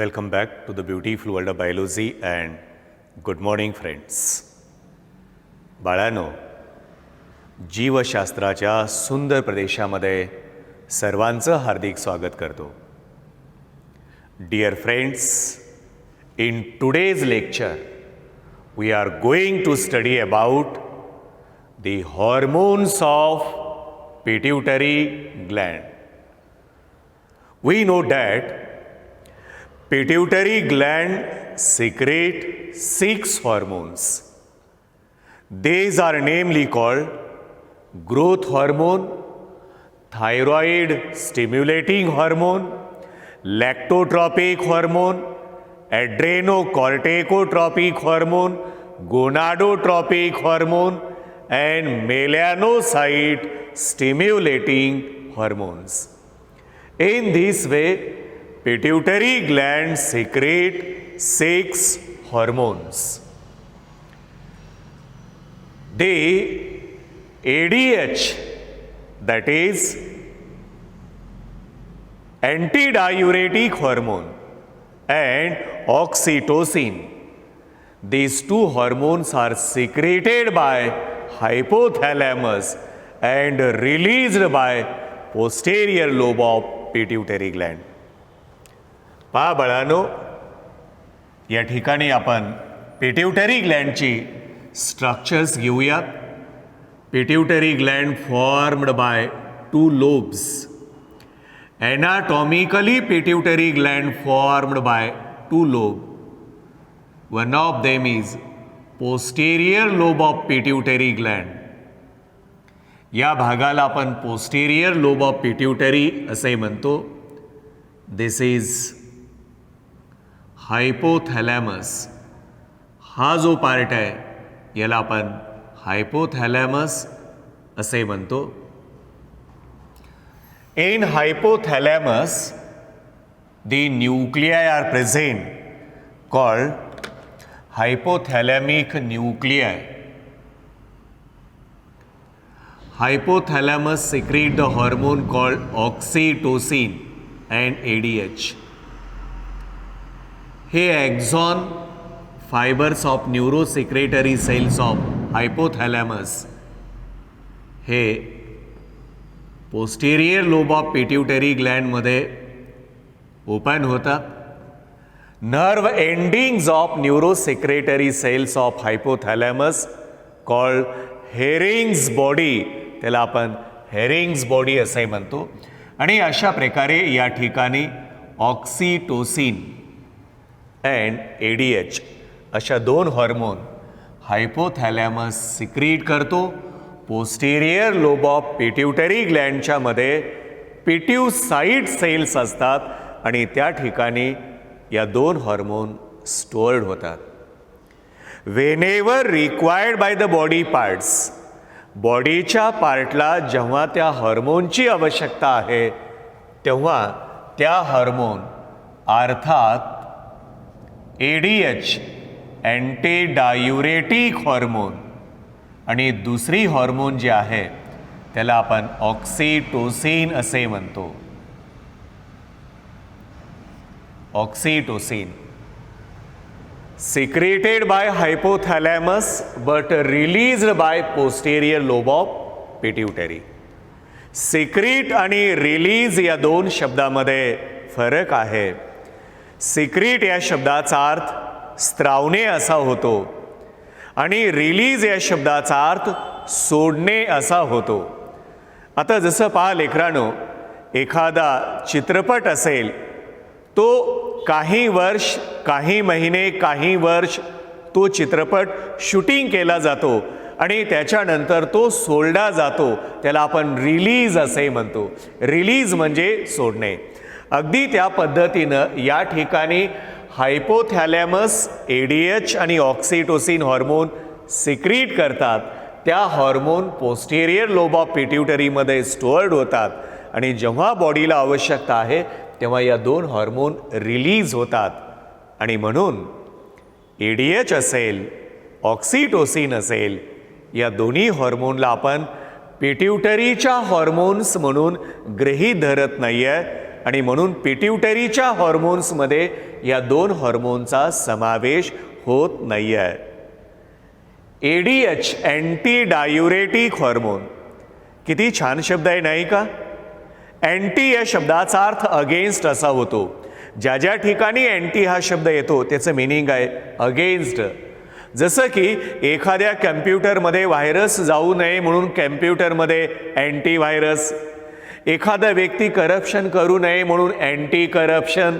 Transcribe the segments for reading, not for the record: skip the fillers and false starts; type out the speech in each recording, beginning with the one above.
Welcome back to the beautiful world of biology and good morning friends. बाळांनो, जीवशास्त्राच्या सुंदर प्रदेशामध्ये सर्वांचं हार्दिक स्वागत करतो. Dear friends, in today's lecture we are going to study about the hormones of pituitary gland. We know that pituitary gland secrete 6 hormones. These are namely called growth hormone, thyroid stimulating hormone, lactotropic hormone, adrenocorticotropic hormone, gonadotropic hormone, and melanocyte stimulating hormones. In this way, pituitary gland secrete 6 hormones. The ADH, that is antidiuretic hormone, and oxytocin, these two hormones are secreted by hypothalamus and released by posterior lobe of pituitary gland. पहा बाळांनो, या ठिकाणी आपण pituitary ग्लँडची structures घेऊयात. Pituitary gland formed by 2 lobes. Anatomically, pituitary gland formed by 2 lobes. One of them is posterior lobe of pituitary gland. या भागाला आपण posterior lobe of pituitary असे म्हणतो. This is hypothalamus. हा जो पार्ट आहे याला आपण हायपोथॅलॅमस असे म्हणतो. In hypothalamus the nuclei are present called hypothalamic nuclei. Hypothalamus secrete the hormone called oxytocin and ADH. हे axon fibres of neurosecretory cells of hypothalamus हे पोस्टेरियर लोब ऑफ पिट्युटरी ग्लँडमध्ये ओपन होतात. Nerve endings of neurosecretory cells of hypothalamus called Herring's body, त्याला आपण Hering's body असे म्हणतो. आणि अशा प्रकारे या ठिकाणी ऑक्सिटोसिन अँड ADH अशा 2 हॉर्मोन हायपोथॅलॅमस सिक्रीट करतो. पोस्टेरियर लोब ऑफ पिट्युटरी ग्लँडच्या मध्ये पिट्युसाइट सेल्स असतात आणि त्या ठिकाणी या 2 हॉर्मोन स्टोअर्ड होतात. Whenever required by the body parts, बॉडीच्या पार्टला जेव्हा त्या हॉर्मोनची आवश्यकता आहे तेव्हा त्या हॉर्मोन अर्थात ADH अँटीडायुरेटिक हॉर्मोन आणि दुसरी हॉर्मोन जी आहे त्याला आपण ऑक्सिटोसिन असे म्हणतो. Oxytocin secreted by hypothalamus but released by posterior lobe of pituitary. Secrete आणि रिलीज या 2 शब्दामध्ये फरक आहे. सिक्रीट या शब्दाचा अर्थ स्त्रावणे असा होतो आणि रिलीज या शब्दाचा अर्थ सोडणे असा होतो. आता जसं पहा लेकरांनो, एखादा चित्रपट असेल तो काही वर्ष, काही महिने, काही वर्ष तो चित्रपट शूटिंग केला जातो आणि त्याच्यानंतर तो सोडला जातो, त्याला आपण रिलीज असे म्हणतो. रिलीज म्हणजे सोडणे. अगदी त्या पद्धतीनं या ठिकाणी हायपोथॅलॅमस ADH आणि ऑक्सिटोसिन हॉर्मोन सिक्रीट करतात. त्या हॉर्मोन पोस्टेरियर लोब ऑफ पिट्युटरीमध्ये स्टोअर्ड होतात आणि जेव्हा बॉडीला आवश्यकता आहे तेव्हा या 2 हॉर्मोन रिलीज होतात. आणि म्हणून ADH असेल, ऑक्सिटोसिन असेल, या दोन्ही हॉर्मोनला आपण पिट्युटरीच्या हॉर्मोन्स म्हणून गृहीत धरत नाही आहे आणि म्हणून पिट्युटरीच्या हॉर्मोन्समध्ये या दोन हॉर्मोनचा समावेश होत नाही आहे. ADH अँटी डायुरेटिक हॉर्मोन, किती छान शब्द आहे नाही का? अँटी या शब्दाचा अर्थ अगेन्स्ट असा होतो. ज्या ज्या ठिकाणी अँटी हा शब्द येतो त्याचं मिनिंग आहे अगेन्स्ट. जसं की एखाद्या कम्प्युटरमध्ये व्हायरस जाऊ नये म्हणून कम्प्युटरमध्ये अँटी व्हायरस, एखादा व्यक्ती करप्शन करू नये म्हणून अँटी करप्शन.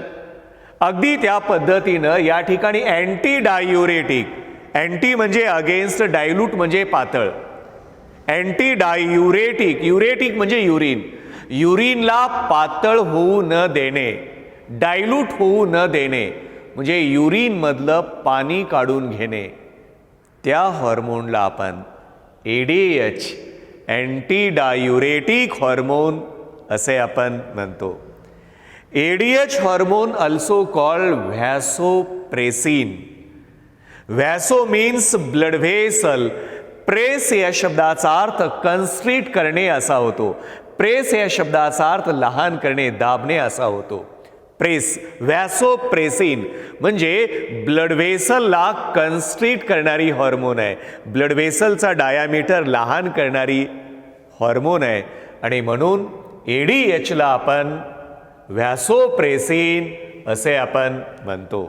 अगदी त्या पद्धतीनं या ठिकाणी अँटी डायुरेटिक, अँटी म्हणजे अगेन्स्ट, डायल्यूट म्हणजे पातळ. अँटी डायुरेटिक, युरेटिक म्हणजे युरिन, युरिनला पातळ होऊ न देणे, डायल्यूट होऊ न देणे म्हणजे युरिनमधलं पाणी काढून घेणे. त्या हॉर्मोनला आपण ADH अँटी डायुरेटिक हॉर्मोन असे आपण म्हणतो. ADH hormone also called vasopressin. Vaso means blood vessel. Press या शब्दाचा अर्थ कन्स्ट्रिक्ट करणे असा होतो. प्रेस या शब्दाचा अर्थ लहान करणे, दाबणे असा होतो. प्रेस, व्हॅसोप्रेसिन म्हणजे ब्लड व्हेसलला कन्स्ट्रिक्ट करणारी हॉर्मोन आहे. ब्लड व्हेसलचा डायामीटर लहान करणारी हॉर्मोन आहे आणि म्हणून ADHला आपण व्हॅसोप्रेसिन असे आपण म्हणतो.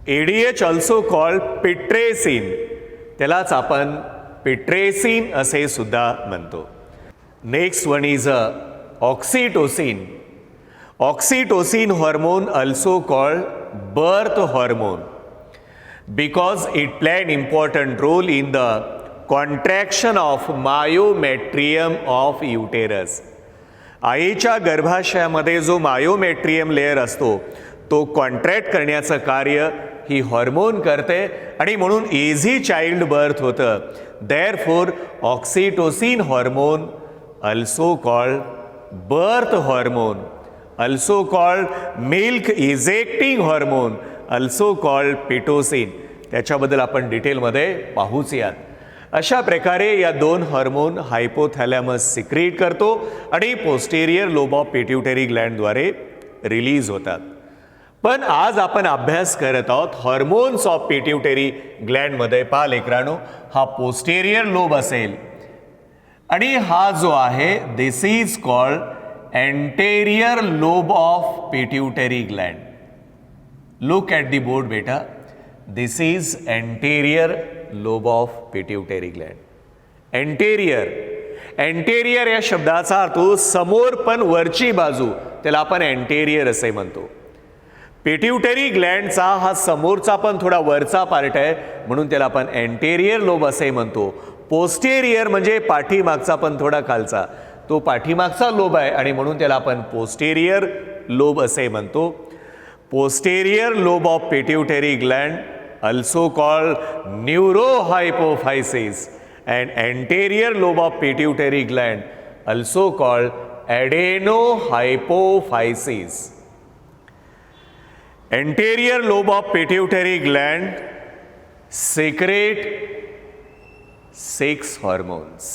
ADH ऑल्सो कॉल्ड पिट्रेसिन, त्यालाच आपण पिट्रेसिन असे सुद्धा म्हणतो. Next one is oxytocin. Oxytocin hormone also called birth hormone because it played an important role in the contraction of myometrium of uterus. आईच्या गर्भाशयामध्ये जो मायोमेट्रियम लेयर असतो तो कॉन्ट्रॅक्ट करण्याचं कार्य ही हॉर्मोन करते आणि म्हणून इझी चाइल्ड बर्थ होतं. Therefore oxytocin hormone also called birth hormone, also called milk ejecting hormone, also called pitocin. त्याच्याबद्दल आपण डिटेलमध्ये पाहूच यात. अशा प्रकारे या दोन हॉर्मोन हायपोथॅलॅमस सिक्रीट करतो आणि पोस्टेरियर लोब ऑफ पिट्युटरी ग्लँडद्वारे रिलीज होतात. पण आज आपण अभ्यास करत आहोत हॉर्मोन्स ऑफ पिट्युटरी ग्लँडमध्ये. पहा लेकरांनो, हा पोस्टेरियर लोब असेल आणि हा जो आहे this is called anterior lobe of pituitary gland. Look at the board beta. This is anterior lobe of pituitary gland. Anterior, anterior या शब्दाचा अर्थ समोर पण वरची बाजू, त्याला आपण anterior असे म्हणतो. पिट्युटरी ग्लँडचा हा समोरचा पण थोडा वरचा पार्ट आहे म्हणून त्याला आपण anterior lobe असे म्हणतो. पोस्टेरियर म्हणजे पाठीमागचा पण थोडा खालचा, तो पाठीमागचा लोब आहे आणि म्हणून त्याला आपण पोस्टेरियर लोब असे म्हणतो. Posterior lobe of pituitary gland also called neurohypophysis and anterior lobe of pituitary gland also called adenohypophysis. Anterior lobe of pituitary gland secrete 6 hormones.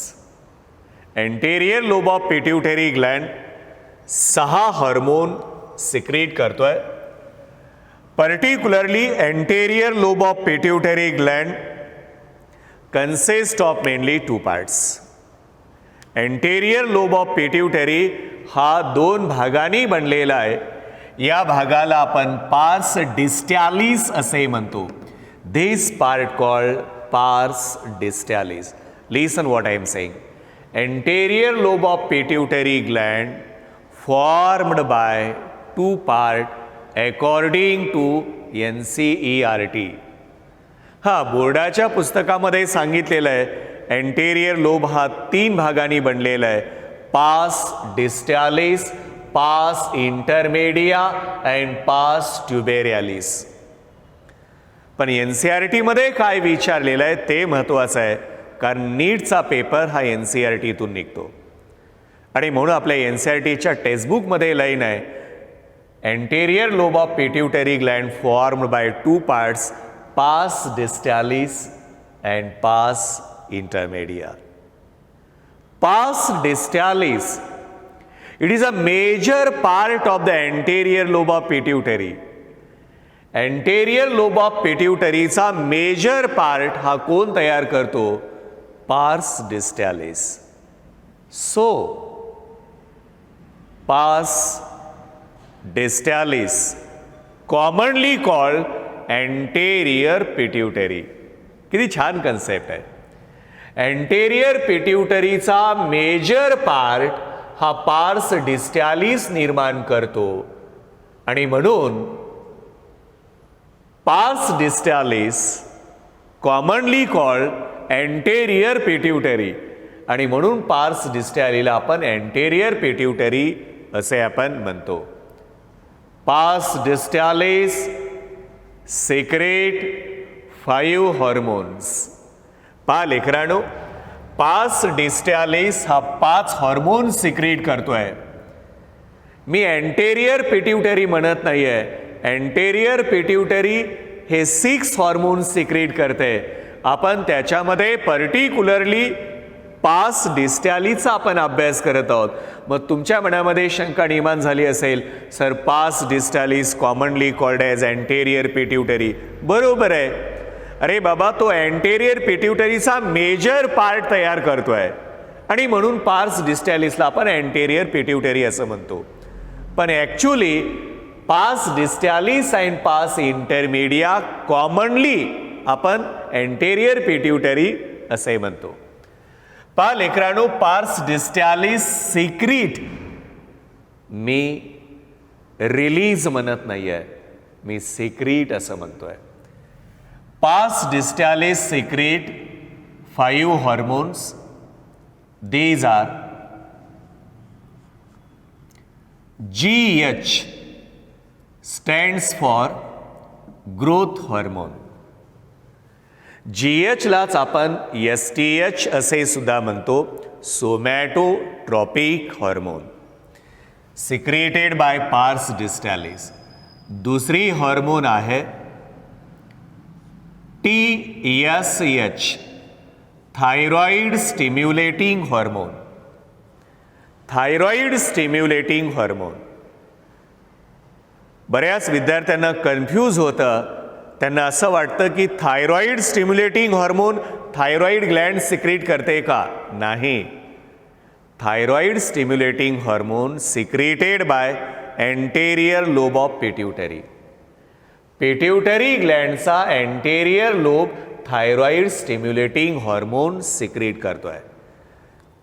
Anterior lobe of pituitary gland 6 hormone secrete करतोय. Particularly anterior lobe of pituitary gland consist of mainly 2 parts. Anterior lobe of pituitary हा 2 भागांनी बनलेला आहे. या भागाला आपण पार्स डिस्टॅलिस असे म्हणतो. दिस part called pars distalis. Listen what I am saying. Anterior lobe of pituitary gland formed by 2 parts according to NCERT. हा बोर्डाच्या पुस्तकामध्ये सांगितलेलं आहे एंटेरियर लोब हा 3 भागांनी बनलेला आहे. Pars distalis, pars intermedia and pars tuberalis. पण NCERT मध्ये काय विचारलेलं आहे ते महत्त्वाचं आहे कारण नीटचा पेपर हा NCERTतून निघतो आणि म्हणून आपल्या NCERTच्या टेक्स्टबुकमध्ये लाईन आहे anterior lobe of pituitary gland formed by 2 parts pars distalis and pars intermedia. Pars distalis, it is a major part of the anterior lobe of pituitary. Anterior lobe of पिट्यूटरीचा major part हा कोण तयार करतो? Pars distalis. So pars distalis commonly called anterior pituitary. किती छान concept आहे. Anterior पिट्यूटरीचा major part हा पार्स डिस्टॅलिस निर्माण करतो आणि म्हणून पार्स distalis commonly called anterior pituitary आणि म्हणून पार्स डिस्टॅलीला आपण एंटेरियर पिट्यूटरी असे आपण म्हणतो. पार्स डिस्टॅलिस सिक्रेट 5 हॉर्मोन्स. पहा लेकरांनो, पार्स डिस्टॅलिस हा 5 हॉर्मोन सिक्रेट करतोय. मी एंटेरियर पिट्यूटरी म्हणत नाहीये. एंटेरियर पिट्यूटरी हे 6 हॉर्मोन सिक्रेट करते. आपण त्याच्यामध्ये पर्टिक्युलरली पार्स डिस्टॅलिसचा आपण अभ्यास करत आहोत. मग तुमच्या मनामध्ये शंका निर्माण झाली असेल, sir pars distalis commonly called as anterior pituitary. बरोबर आहे. अरे बाबा, तो एंटेरियर पिट्यूटरीचा मेजर पार्ट तयार करतोय आणि म्हणून पार्स डिस्टॅलिसला आपण एंटेरियर पिट्यूटरी असं म्हणतो. पण ॲक्च्युली पार्स डिस्टॅलिस अँड पार्स इंटरमिडिया कॉमनली आपण एंटेरियर पिट्यूटरी असे म्हणतो. पहा लेकरांनो, पार्स डिस्टॅलिस सिक्रीट, मी रिलीज म्हणत नाहीये, मी सिक्रीट असं म्हणतोय. Pars distalis secrete 5 hormones. These are GH stands for growth hormone. GH लाच आपण STH असे सुद्धा म्हणतो, सोमॅटोट्रॉपिक हॉर्मोन, सिक्रेटेड बाय पार्स डिस्टॅलिस. दुसरी हॉर्मोन आहे TSH, thyroid stimulating hormone. Thyroid stimulating hormone. बऱ्याच विद्यार्थ्यांना कन्फ्यूज होतं. त्यांना असं वाटतं की thyroid stimulating hormone thyroid gland secrete करते का? नाही. Thyroid stimulating hormone secreted by anterior lobe of pituitary. Pituitary ग्लँडचा anterior lobe thyroid stimulating hormone secrete करतोय.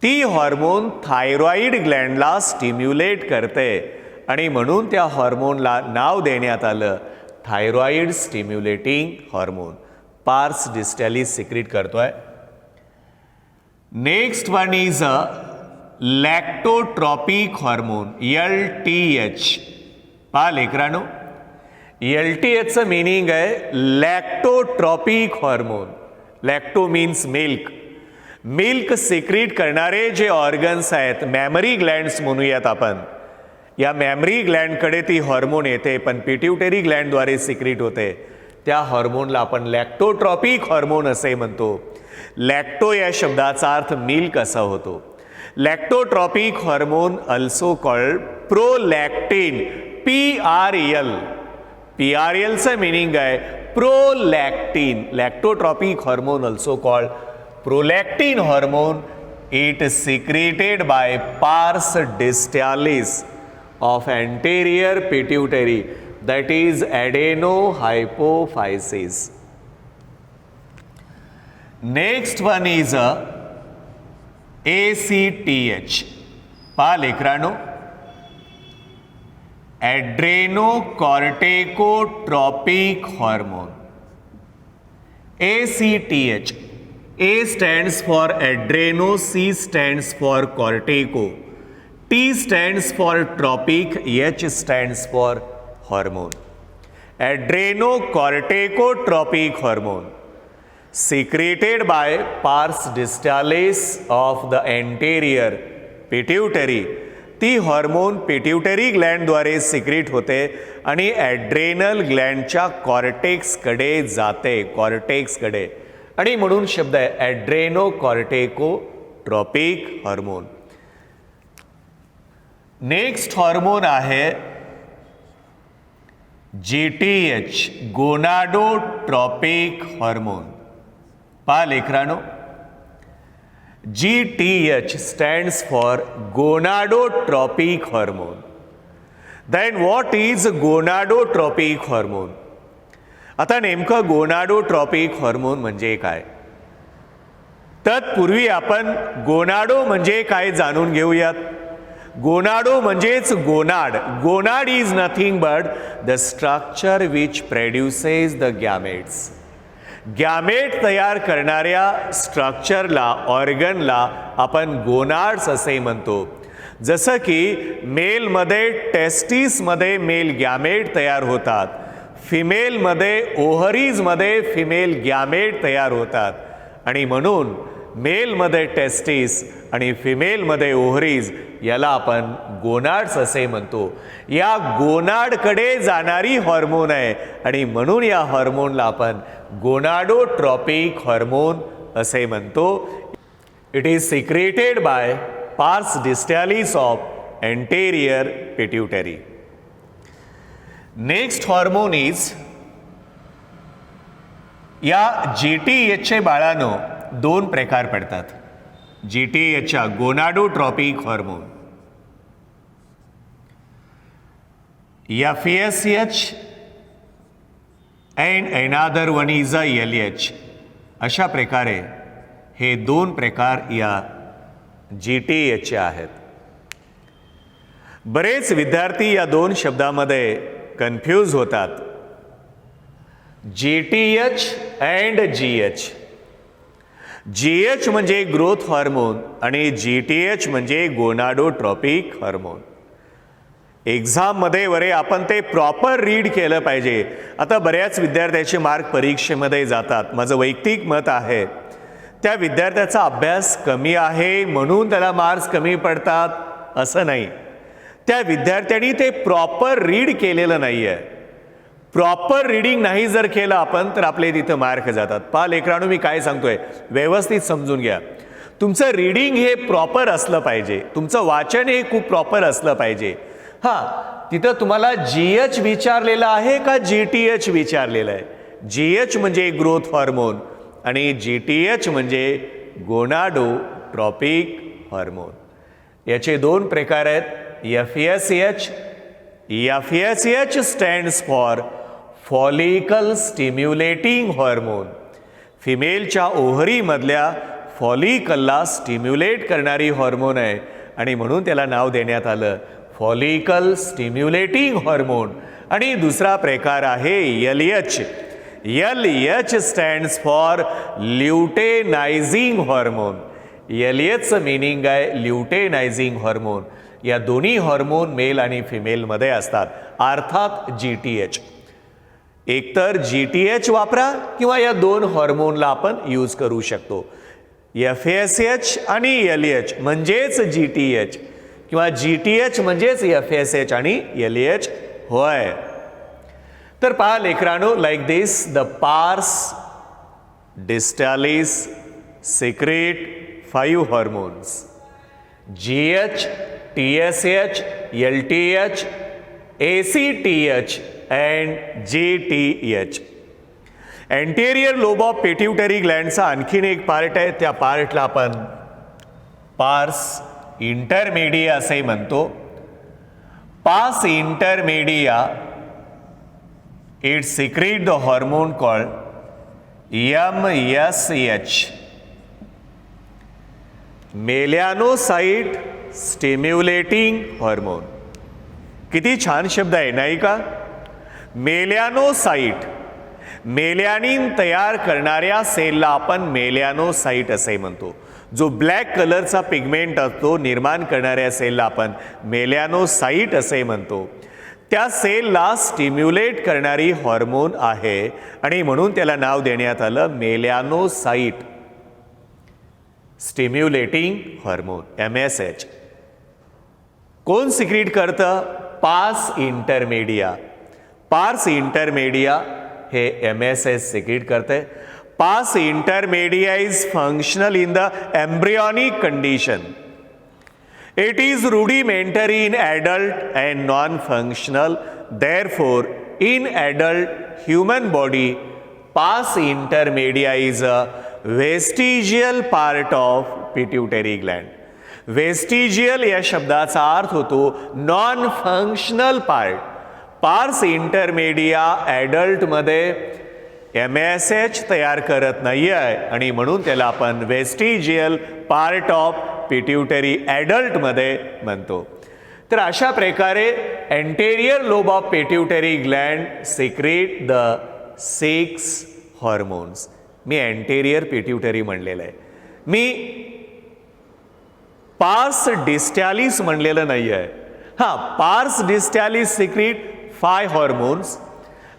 ती हॉर्मोन थायरॉइड ग्लँडला स्टिम्युलेट करते आणि म्हणून त्या हॉर्मोनला नाव देण्यात आलं thyroid stimulating hormone. Pars distalis secrete करतोय. Next one is a lactotropic hormone, LTH. पहा लेकरांनो, LTHचं मीनिंग आहे lactotropic hormone. Lacto means milk. Milk secrete करणारे जे ऑर्गन्स आहेत, मॅमरी ग्लँड्स म्हणूयात आपण, या मॅमरी ग्लँडकडे ती हॉर्मोन येते पण पिट्यूटरी ग्लँडद्वारे सिक्रेट होते. त्या हॉर्मोनला आपण लॅक्टोट्रॉपिक हॉर्मोन असे म्हणतो. लॅक्टो या शब्दाचा अर्थ मिल्क असा होतो. Lactotropic hormone also called prolactin, PRL. PRLचं मीनिंग आहे prolactin. Lactotropic hormone also called prolactin hormone. It secreted by pars distalis of anterior pituitary, that is adenohypophysis. Next one is a ACTH. पहा लेकरांनो, adrenocorticotropic hormone. ACTH. A stands for adreno, C stands for cortico, T stands for tropic, H stands for hormone. Adrenocorticotropic hormone secreted by pars distalis of the anterior pituitary. ती hormone pituitary ग्लँडद्वारे secret होते आणि adrenal ग्लँडच्या कॉर्टेक्सकडे जाते, कॉर्टेक्सकडे, आणि म्हणून शब्द आहे ॲड्रेनोकॉर्टिकोट्रॉपिक hormone. Next hormone आहे GTH gonadotropic hormone. पहा लेकरांनो, GTH stands for gonadotropic hormone. Then what is gonadotropic hormone? आता नेमकं गोनाडोट्रोपिक हार्मोन म्हणजे काय? तत्पूर्वी आपण गोनाडो म्हणजे काय जाणून घेऊयात. गोनाडो म्हणजेच gonad. Gonad is nothing but the structure which produces the gametes. Gamete तयार करणाऱ्या स्ट्रक्चरला, ऑर्गनला आपण गोनाड्स असे म्हणतो. जसं की मेलमध्ये टेस्टिसमध्ये मेल गॅमेट तयार होतात, फिमेलमध्ये ओव्हरीजमध्ये फिमेल गॅमेट तयार होतात, आणि म्हणून मेलमध्ये टेस्टिस आणि फिमेलमध्ये ओव्हरीज याला आपण गोनाड्स असे म्हणतो. या गोनाडकडे जाणारी हार्मोन आहे आणि म्हणून या हार्मोनला आपण गोनाडोट्रोपिक हार्मोन असे म्हणतो. It is secreted by pars distalis of anterior pituitary. Next hormone is, या GTHचे बाळांनो दोन प्रकार पडतात. GTHच्या gonadotropic hormone, FSH and another one is LH. अशा प्रकारे हे दोन प्रकार या GTHचे आहेत. बरेच विद्यार्थी या दोन शब्दामध्ये कन्फ्यूज होतात. GTH and GH. GH म्हणजे ग्रोथ हार्मोन आणि GTH म्हणजे गोनाडोट्रोपिक हार्मोन. एक्झाममध्ये वरे आपण ते प्रॉपर रीड केलं पाहिजे. आता बऱ्याच विद्यार्थ्याचे मार्क परीक्षेमध्ये जातात. माझं वैयक्तिक मत आहे, त्या विद्यार्थ्याचा अभ्यास कमी आहे म्हणून त्याला मार्क्स कमी पडतात असं नाही. त्या विद्यार्थ्यांनी ते प्रॉपर रीड केलेलं नाही आहे. प्रॉपर रीडिंग नाही जर केलं आपण तर आपले तिथं मार्क जातात. पहा लेकरांनो, मी काय सांगतोय व्यवस्थित समजून घ्या. तुमचं रीडिंग हे प्रॉपर असलं पाहिजे, तुमचं वाचन हे खूप प्रॉपर असलं पाहिजे. हां, तिथं तुम्हाला GH विचारलेलं आहे का GTH विचारलेलं आहे? GH म्हणजे ग्रोथ हार्मोन आणि GTH म्हणजे गोनाडोट्रोपिक हार्मोन. याचे दोन प्रकार आहेत. FSH. FSH stands for follicle stimulating hormone. फिमेलच्या ओव्हरीमधल्या फॉलिकलला स्टिम्युलेट करणारी हार्मोन आहे आणि म्हणून त्याला नाव देण्यात आलं फॉलिकल स्टिम्युलेटिंग हार्मोन. आणि दुसरा प्रकार आहे LH. LH stands for luteinizing hormone. LHचं मीनिंग आहे ल्युटेनायझिंग हार्मोन. या दोन्ही हार्मोन मेल आणि फिमेलमध्ये असतात. अर्थात GTH. एकतर GTH वापरा किंवा या दोन हार्मोनला आपण यूज करू शकतो. FSH आणि LH म्हणजेच GTH किंवा GTH म्हणजेच FSH आणि LH होय. तर पहा लेकरांनो, like this the pars distalis secrete 5 hormones: GH, TSH, LTH, ACTH and GTH. Anterior lobe of pituitary ग्लँडचा आणखीन एक पार्ट आहे. त्या पार्टला आपण पार्स इंटरमेडिया असे म्हणतो. Pars intermedia it secrete the hormone called MSH, melanocyte stimulating hormone. किती छान शब्द आहे नाही का? मेलॅनोसाइट. मेलॅनिन तयार करणाऱ्या सेलला आपण मेलॅनोसाइट असे म्हणतो. जो ब्लॅक कलरचा पिगमेंट असतो निर्माण करणाऱ्या सेलला आपण मेलॅनोसाइट असे म्हणतो. त्या सेलला स्टिम्युलेट करणारी हार्मोन आहे आणि म्हणून त्याला नाव देण्यात आलं मेलॅनोसाइट स्टिम्युलेटिंग हार्मोन, MSH. कोण सिक्रीट करतं? पार्स इंटरमेडिया. पार्स इंटरमेडिया हे MSH सिक्रीट करते. Pars intermedia is functional in the embryonic condition. It is rudimentary in adult and non-functional. Therefore, in adult human body, pars intermedia is a vestigial part of pituitary gland. Vestigial या शब्दाचा अर्थ होतो non functional part. पार्स इंटरमेडिया ॲडल्टमध्ये MSH तयार करत नाही आहे आणि म्हणून त्याला आपण वेस्टिजियल पार्ट ऑफ पिट्युटरी ॲडल्टमध्ये म्हणतो. तर अशा प्रकारे anterior lobe of pituitary gland secrete the 6 hormones. मी एंटेरियर पिट्युटरी म्हणलेलं आहे, मी पार्स डिस्टॅलिस म्हणलेलं नाही आहे. हां, पार्स डिस्टॅलिस सिक्रेट 5 हॉर्मोन्स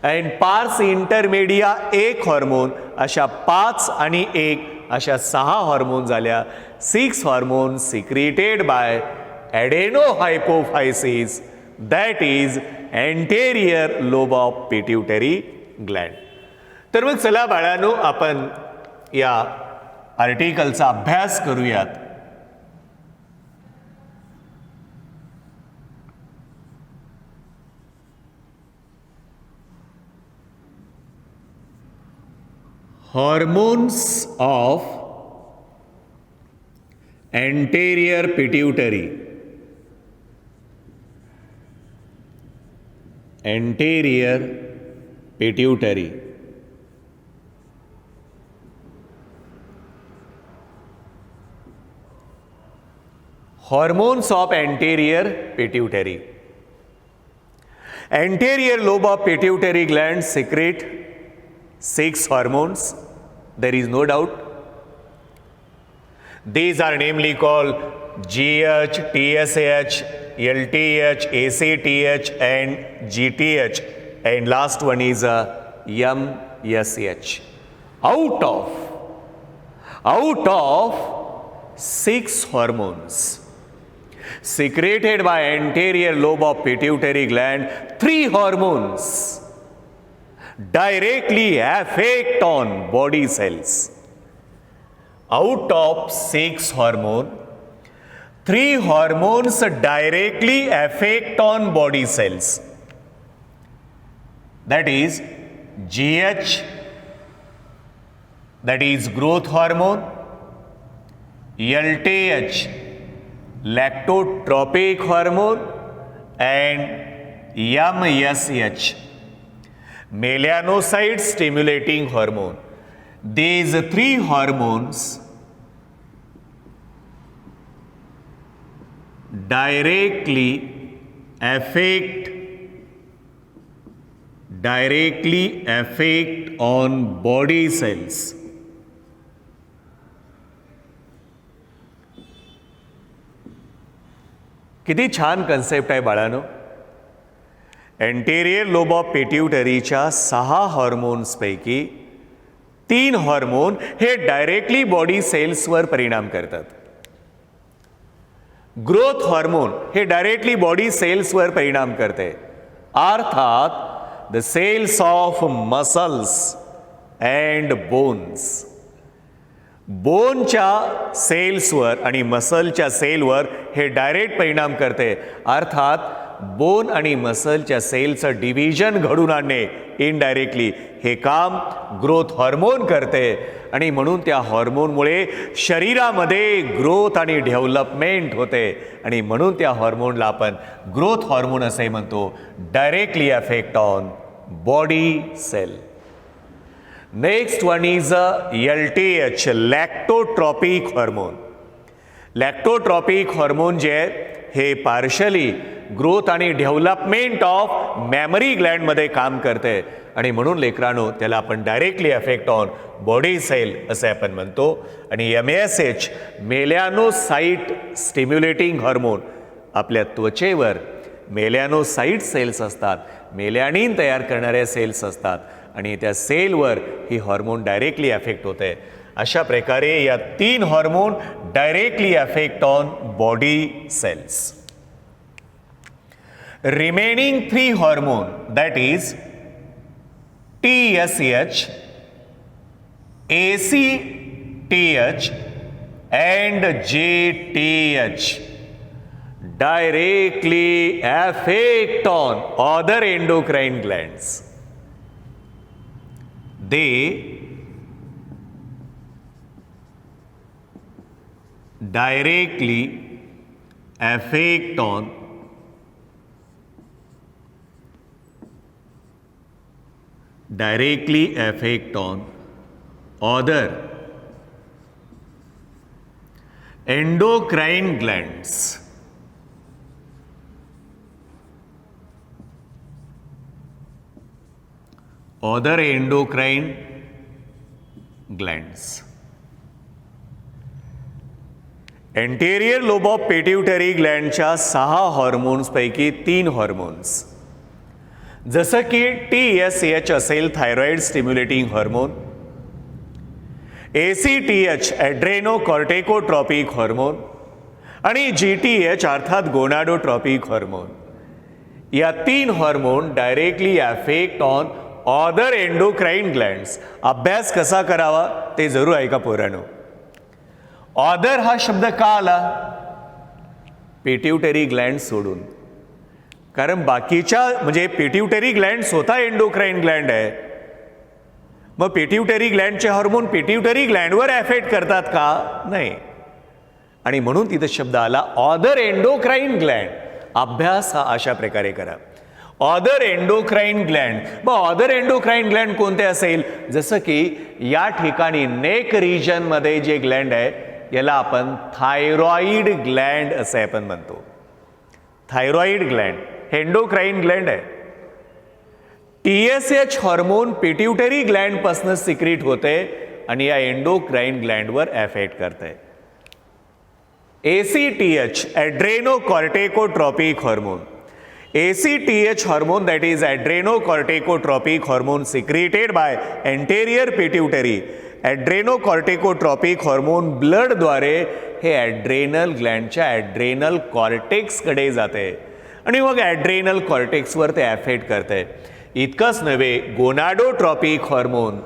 अँड पार्स इंटरमेडिया 1 हॉर्मोन, अशा 5 आणि 1 अशा 6 हॉर्मोन झाल्या. 6 hormone secreted bye adenohypophysis, that is anterior lobe of pituitary gland. तर मग चला बाळांनो, आपण या आर्टिकलचा अभ्यास करूयात. Hormones of anterior pituitary. Anterior pituitary. Hormones of anterior pituitary. Anterior lobe of pituitary gland secrete 6 hormones. There is no doubt. These are namely called GH, TSH, LTH, ACTH and GTH, and last one is MSH. Out of 6 hormones secreted by anterior lobe of pituitary gland, 3 hormones directly affect on body cells. Out of 6 hormones, 3 hormones directly affect on body cells. That is GH, that is growth hormone, LTH, lactotropic hormone, and MSH, melanocyte stimulating hormone. These 3 hormones directly affect on body cells. किती छान concept आहे बाळांनो. Anterior lobe of पिट्युटरीच्या 6 हॉर्मोन्सपैकी 3 hormone हे directly body सेल्सवर परिणाम करतात. ग्रोथ हॉर्मोन हे डायरेक्टली बॉडी सेल्सवर परिणाम करते, अर्थात the cells of muscles and bones. बोनच्या सेल्सवर आणि मसलच्या सेलवर हे डायरेक्ट परिणाम करते, अर्थात बोन आणि मसलच्या सेलचं डिव्हिजन घडून आणणे इनडायरेक्टली हे काम ग्रोथ हॉर्मोन करते. आणि म्हणून त्या हॉर्मोनमुळे शरीरामध्ये ग्रोथ आणि डेव्हलपमेंट होते आणि म्हणून त्या हॉर्मोनला आपण ग्रोथ हॉर्मोन असे म्हणतो. Directly affect on body cell. Next one is LTH, lactotropic hormone. Lactotropic hormone जे आहे हे पार्शली ग्रोथ आणि डेव्हलपमेंट ऑफ मॅमरी ग्लँडमध्ये काम करते आणि म्हणून लेकरांनो त्याला आपण directly affect on body cell असे आपण म्हणतो. आणि MSH, मेलॅनोसाइट स्टिम्युलेटिंग हॉर्मोन. आपल्या त्वचेवर मेलॅनोसाइट सेल्स असतात, मेलॅनिन तयार करणाऱ्या सेल्स असतात आणि त्या सेलवर ही हॉर्मोन डायरेक्टली अफेक्ट होते. अशा प्रकारे या 3 hormone directly affect on body cells. Remaining 3 hormone, that is TSH, ACTH and JTH, directly affect on other endocrine glands. They directly affect on other endocrine glands. Other endocrine glands. Anterior lobe of pituitary glandच्या 6 hormones पैकी 3 hormones, जसं की TSH असेल thyroid stimulating hormone, ACTH adrenocorticotropic hormone आणि GTH अर्थात gonadotropic hormone, या 3 hormone directly affect on other endocrine glands. अभ्यास कसा करावा ते जरूर ऐका पोरांनो. ऑदर हा शब्द का आला? पिट्युटरी ग्लँड सोडून. कारण बाकीच्या म्हणजे पिट्युटरी ग्लँड स्वतः एंडोक्राइन ग्लँड आहे. मग पिट्युटरी ग्लँडचे हॉर्मोन पिट्युटरी ग्लँडवर अफेक्ट करतात का? नाही. आणि म्हणून तिथे शब्द आला ऑदर एंडोक्राइन ग्लँड. अभ्यास हा अशा प्रकारे करा. Other endocrine Gland. मग ऑदर एंडोक्राइन ग्लँड कोणते असेल? जसं की या ठिकाणी नेक रिजनमध्ये जे ग्लँड आहे याला आपण थायरॉइड ग्लँड असे आपण म्हणतो. थायरॉइड ग्लँड एंडोक्राइन ग्लँड आहे. TSH हॉर्मोन पिट्युटरी ग्लँड पासून सिक्रीट होते आणि या एंडोक्राइन ग्लँडवर अफेक्ट करते. ACTH adrenocorticotropic hormone. ACTH hormone, that is adrenocorticotropic hormone secreted by anterior pituitary. Adrenocorticotropic hormone blood द्वारे हे ॲड्रेनल ग्लँडच्या ॲड्रेनल कॉर्टेक्सकडे जाते आणि मग ॲड्रेनल कॉर्टेक्सवर ते अफेक्ट करते. इतकंच नव्हे, गोनाडोट्रॉपिक हॉर्मोन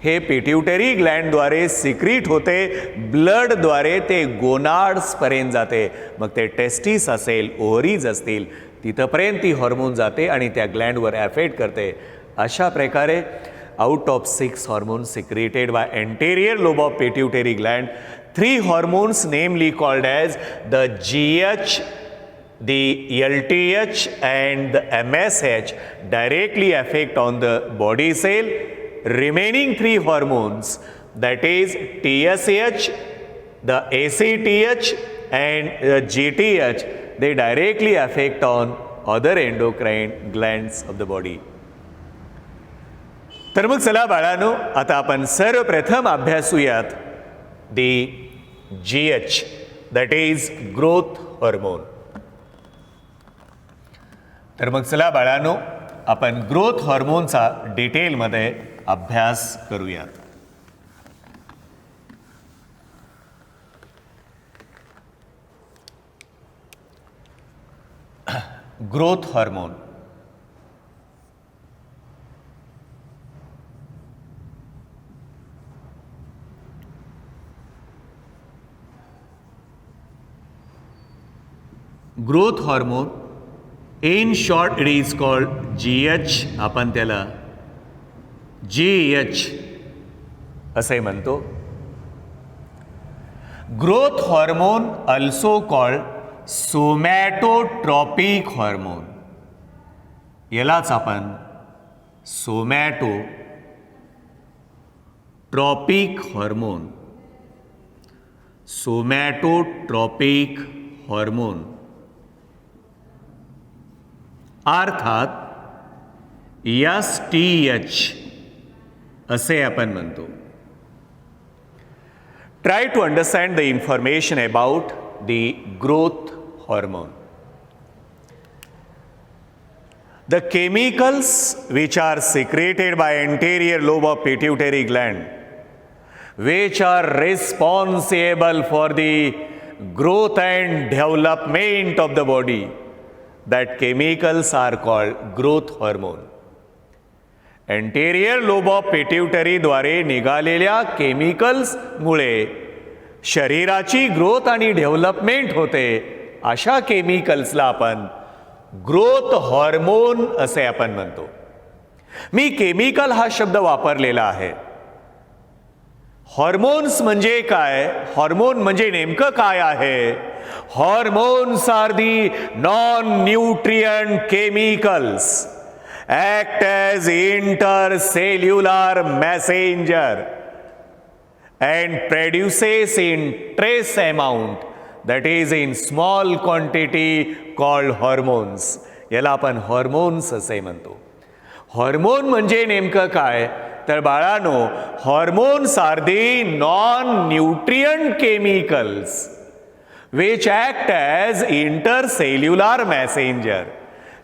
हे पिट्युटरी ग्लँडद्वारे सिक्रीट होते, ब्लडद्वारे ते गोनाड्सपर्यंत जाते. मग ते टेस्टिस असेल, ओव्हरीज असतील, तिथपर्यंत ती हॉर्मोन जाते आणि त्या ग्लँडवर अफेक्ट करते. अशा प्रकारे out of 6 hormones secreted by anterior lobe of pituitary gland, 3 hormones namely called as the GH, the LTH and the MSH directly affect on the body cell. Remaining 3 hormones, that is TSH, the ACTH and the GTH, they directly affect on other endocrine glands of the body. तर मग चला बाळांनो, आता आपण सर्वप्रथम अभ्यासूयात the GH, that is growth hormone. तर मग चला बाळांनो, आपण ग्रोथ हॉर्मोनचा डिटेलमध्ये अभ्यास करूयात. Growth hormone. Growth hormone in short it is called GH. आपण त्याला GH असे म्हणतो. Growth hormone also called somatotropic hormone. यालाच आपण सोमॅटोट्रॉपिक हॉर्मोन, सोमॅटोट्रॉपिक हॉर्मोन अर्थात STH असे आपण म्हणतो. Try to understand the information about the growth hormone. The chemicals which are secreted by anterior lobe of pituitary gland, which are responsible for the growth and development of the body, that chemicals are called growth hormone. Anterior lobe of pituitary द्वारे निघालेल्या chemicals मुळे शरीराची growth आणि development होते अशा केमिकल्सला आपण growth hormone असे आपण म्हणतो. मी केमिकल हा शब्द वापरलेला आहे. हॉर्मोन्स म्हणजे काय? हॉर्मोन म्हणजे नेमकं काय आहे? Hormones are the non nutrient chemicals act as intercellular messenger and produces in trace amount, that is in small quantity, called hormones. याला आपण हॉर्मोन्स असे म्हणतो. हॉर्मोन म्हणजे नेमकं काय? तर बाळांनो, hormones are the non nutrient chemicals which act as intercellular messenger.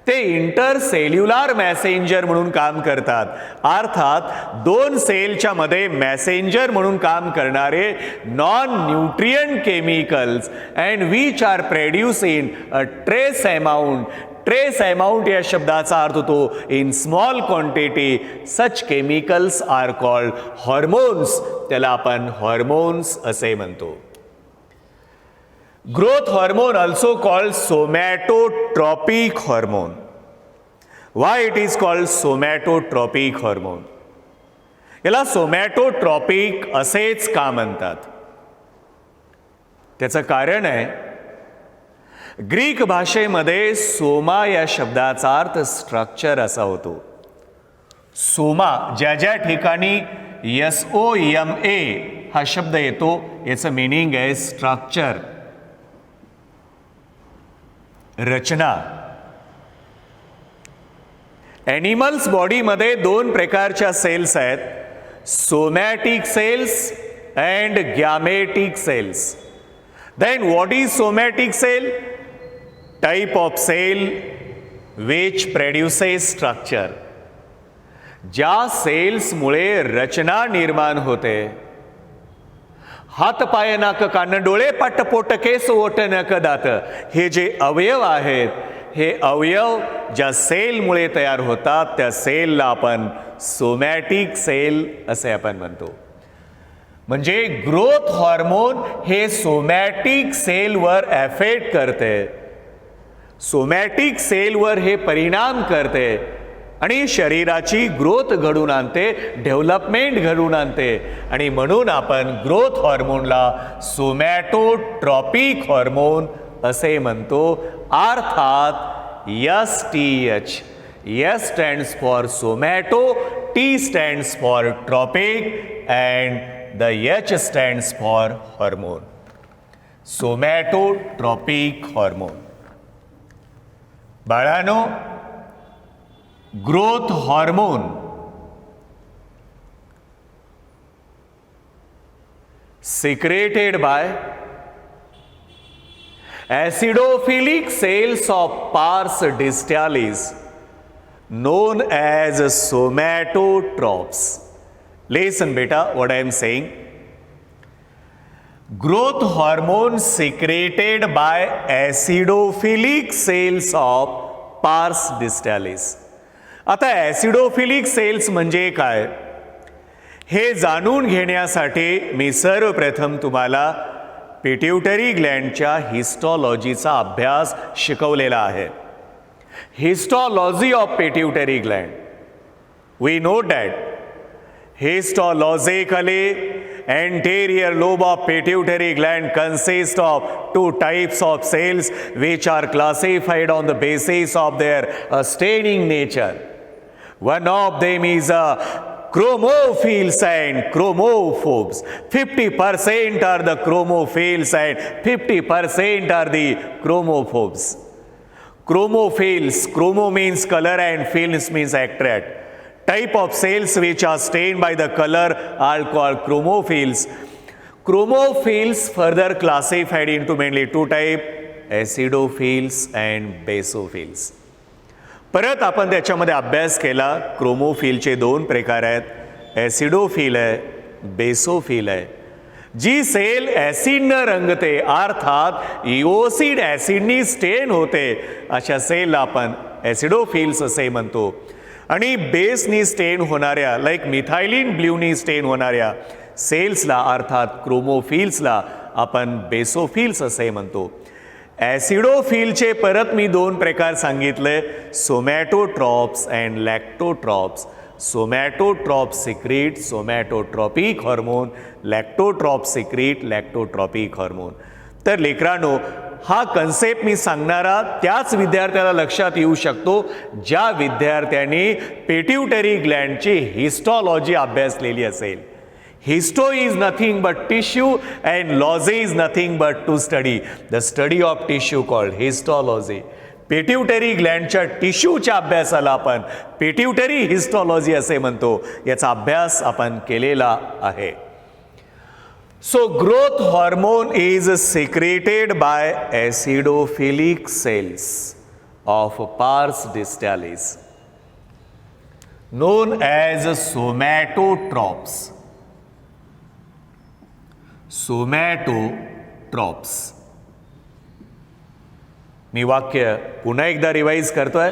ते इंटरसेल्युलर मॅसेंजर म्हणून काम करतात. अर्थात दोन सेलच्या मध्ये मॅसेंजर म्हणून काम करणारे non nutrient chemicals and which are produce in a trace amount. Trace amount या शब्दाचा अर्थ होतो in small quantity. Such chemicals are called hormones. त्याला आपण हॉर्मोन्स असे म्हणतो. Growth hormone also called somatotropic hormone. Why it is called somatotropic hormone? याला somatotropic असेच का म्हणतात? त्याचं कारण आहे, ग्रीक भाषेमध्ये सोमा या शब्दाचा अर्थ स्ट्रक्चर असा होतो. सोमा ज्या ज्या ठिकाणी SOMA हा शब्द येतो याचं मीनिंग आहे स्ट्रक्चर, रचना. ॲनिमल्स बॉडीमध्ये दोन प्रकारच्या सेल्स आहेत, somatic cells and gametic cells. Then what is somatic cell? Type of cell which produces structure. ज्या सेल्समुळे रचना निर्माण होते. हात पाय नाक कान डोळे पाट पोट केस ओठ नक दात, हे जे अवयव आहेत, हे अवयव ज्या सेलमुळे तयार होतात त्या सेलला आपण सोमॅटिक सेल असे आपण म्हणतो. म्हणजे ग्रोथ हॉर्मोन हे सोमॅटिक सेलवर एफेक्ट करते, सोमॅटिक सेलवर हे परिणाम करते आणि शरीराची ग्रोथ घडून आणते, डेव्हलपमेंट घडून आणते. आणि म्हणून आपण ग्रोथ हॉर्मोनला सोमॅटोट्रॉपिक हॉर्मोन असे म्हणतो. अर्थात STH. S stands for somato, T stands for tropic and the H stands for hormone. Somatotropic hormone. बाळांनो, growth hormone secreted by acidophilic cells of pars distalis known as somatotropes. Listen beta what I am saying. Growth hormone secreted by acidophilic cells of pars distalis. आता ॲसिडोफिलिक cells म्हणजे काय हे जाणून घेण्यासाठी मी सर्वप्रथम तुम्हाला pituitary ग्लँडच्या हिस्टॉलॉजीचा अभ्यास शिकवलेला आहे. Histology of pituitary gland. We know that histologically anterior lobe of pituitary gland consists of two types of cells which are classified on the basis of their staining nature. One of them is chromophiles and chromophobes. 50% are the chromophiles and 50% are the chromophobes. Chromophiles, chromo means color and phils means attract. Type of cells which are stained by the color are called chromophiles. Chromophiles further classified into mainly two types, acidophils and basophils. परत आपण त्याच्यामध्ये अभ्यास केला. क्रोमोफिलचे दोन प्रकार आहेत, ॲसिडोफिल आहे, basophil आहे. जी सेल ॲसिडनं रंगते अर्थात इओसिड ॲसिडनी स्टेन होते अशा सेलला आपण ॲसिडोफिल्स असे म्हणतो. आणि बेसनी स्टेन होणाऱ्या लाईक मिथायलिन ब्ल्यूनी स्टेन होणाऱ्या सेल्सला अर्थात क्रोमोफिल्सला आपण बेसोफिल्स असे म्हणतो. ॲसिडोफिलचे परत मी 2 प्रकार सांगितले, somatotrophs and lactotrophs. Somatotrophs secrete somatotropic hormone, lactotrophs secrete lactotropic hormone. तर लेकरांनो, हा कन्सेप्ट मी सांगणारा त्याच विद्यार्थ्याला लक्षात येऊ शकतो ज्या विद्यार्थ्यांनी पिट्युटरी ग्लँडची हिस्टॉलॉजी अभ्यासलेली असेल. Histo is nothing but tissue and logy is nothing but to study. The study of tissue called histology. Pituitary ग्लँडच्या टिश्यूच्या अभ्यासाला आपण पिट्युटरी हिस्टॉलॉजी असे म्हणतो. याचा अभ्यास आपण केलेला आहे. So growth hormone is secreted by acidophilic cells of pars distalis known as somatotrophs. सोमॅटोट्रॉप्स. मी वाक्य पुन्हा एकदा रिवाइज करतोय.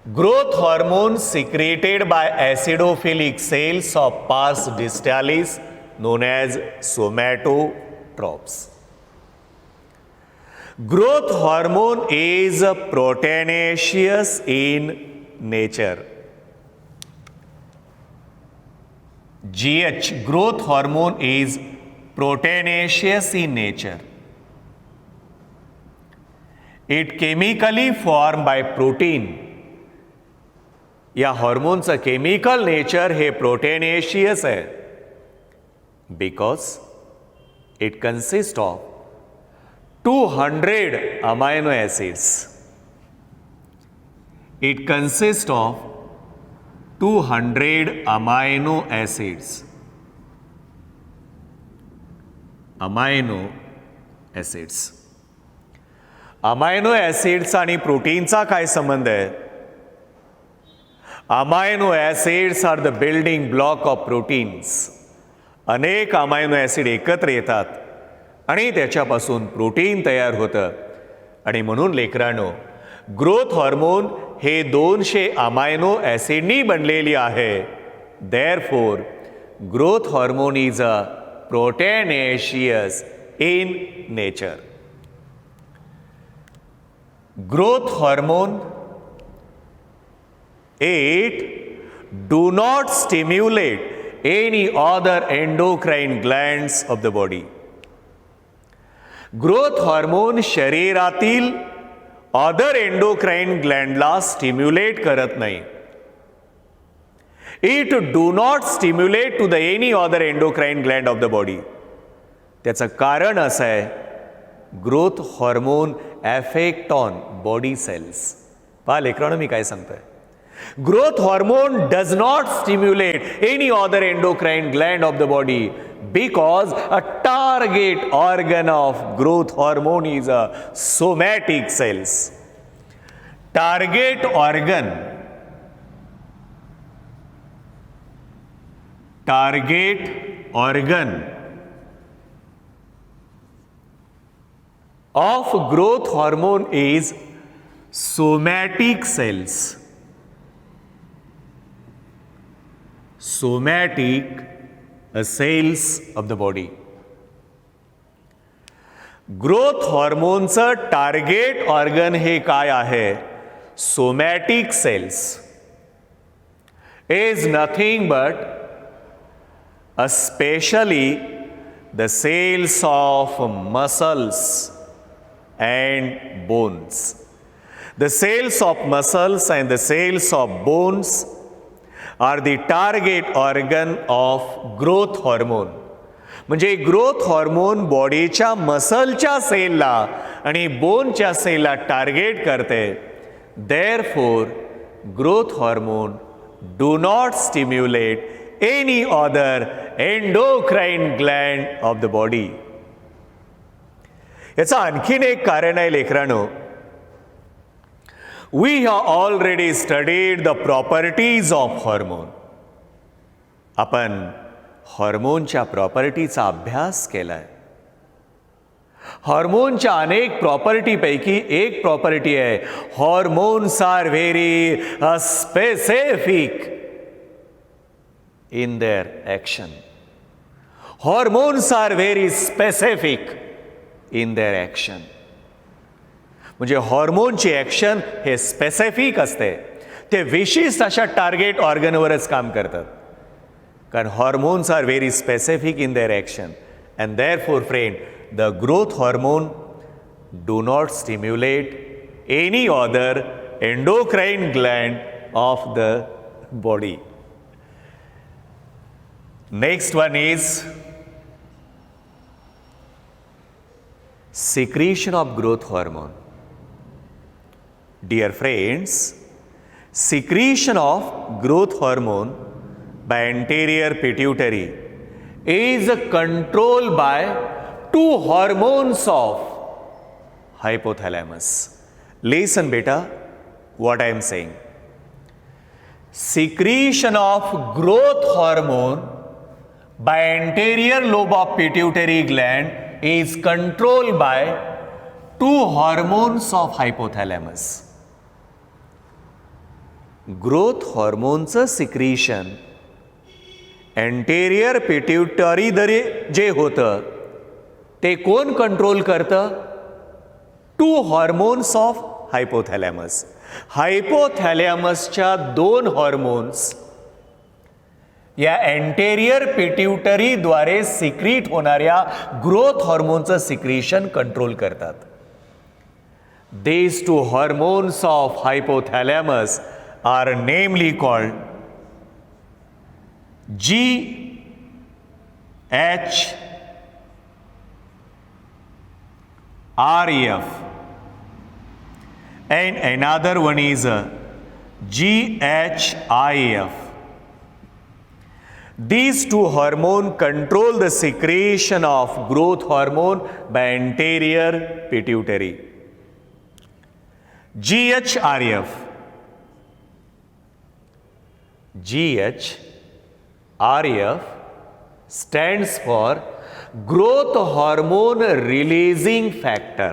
Growth hormone secreted by acidophilic cells of pars distalis known as somatotrophs. Growth hormone is proteinaceous in nature. GH, growth hormone, is proteinaceous in nature. It chemically formed by protein. या हॉर्मोनचं chemical nature हे proteinaceous आहे because it consist of 200 amino acids. It consist of 200 amino acids. Amino acids. Amino acids आणि प्रोटीनचा काय संबंध आहे? Amino acids are the building block of proteins. अनेक amino acid एकत्र येतात आणि त्याच्यापासून प्रोटीन तयार होतं. आणि म्हणून लेकरांनो, ग्रोथ हॉर्मोन हे 200 अमायनो ॲसिडनी बनलेली आहे. Therefore growth hormone is a proteinaceous in nature. Growth hormone it do not stimulate any other endocrine glands of the body. Growth hormone शरीरातील अदर एंडोक्राइन ग्लँडला स्टिम्युलेट करत नाही. It do not stimulate to the any other endocrine gland of the body. त्याचं कारण असं आहे, growth hormone effect on body cells. पहा लेकरांनो, मी काय सांगतोय. Growth hormone does not stimulate any other endocrine gland of the body because a target organ of growth hormone is a somatic cells. Target organ of growth hormone is somatic cells. Somatic cells of the body. Growth हॉर्मोनचं target organ हे काय आहे? Somatic cells. Is nothing but especially the cells of muscles and bones. The cells of muscles and the cells of bones are the target organ of growth hormone. म्हणजे growth hormone बॉडीच्या मसलच्या सेलला आणि बोनच्या सेलला target करते. Therefore growth hormone do not stimulate any other endocrine gland of the body. याचं आणखीन एक कारण आहे लेकरांनो. We have already studied the properties of hormone. आपण हॉर्मोनच्या प्रॉपर्टीचा अभ्यास केलाय. हॉर्मोनच्या अनेक प्रॉपर्टीपैकी एक प्रॉपर्टी आहे, hormones are very specific in their action. Hormones are very specific in their action. म्हणजे हॉर्मोनची ॲक्शन हे स्पेसिफिक असते, ते विशिष्ट अशा टार्गेट ऑर्गनवरच काम करतात. कारण hormones are very specific in their action and therefore friend the growth hormone do not stimulate any other endocrine gland of the body. Next one is secretion of growth hormone. Dear friends, secretion of growth hormone by anterior pituitary is controlled by two hormones of hypothalamus. Listen beta what I am saying. Secretion of growth hormone by anterior lobe of pituitary gland is controlled by two hormones of hypothalamus. Growth हॉर्मोनचं secretion anterior pituitary दरे जे होतं ते कोण control करतं? Two hormones of hypothalamus. हायपोथॅलॅमसच्या दोन hormones या एंटेरियर पिट्युटरीद्वारे सिक्रीट होणाऱ्या ग्रोथ हॉर्मोनचं सिक्रीशन कंट्रोल करतात. These two hormones of hypothalamus are namely called GHREF and another one is GHIF. These two hormones control the secretion of growth hormone by anterior pituitary. GHREF stands for growth hormone releasing factor.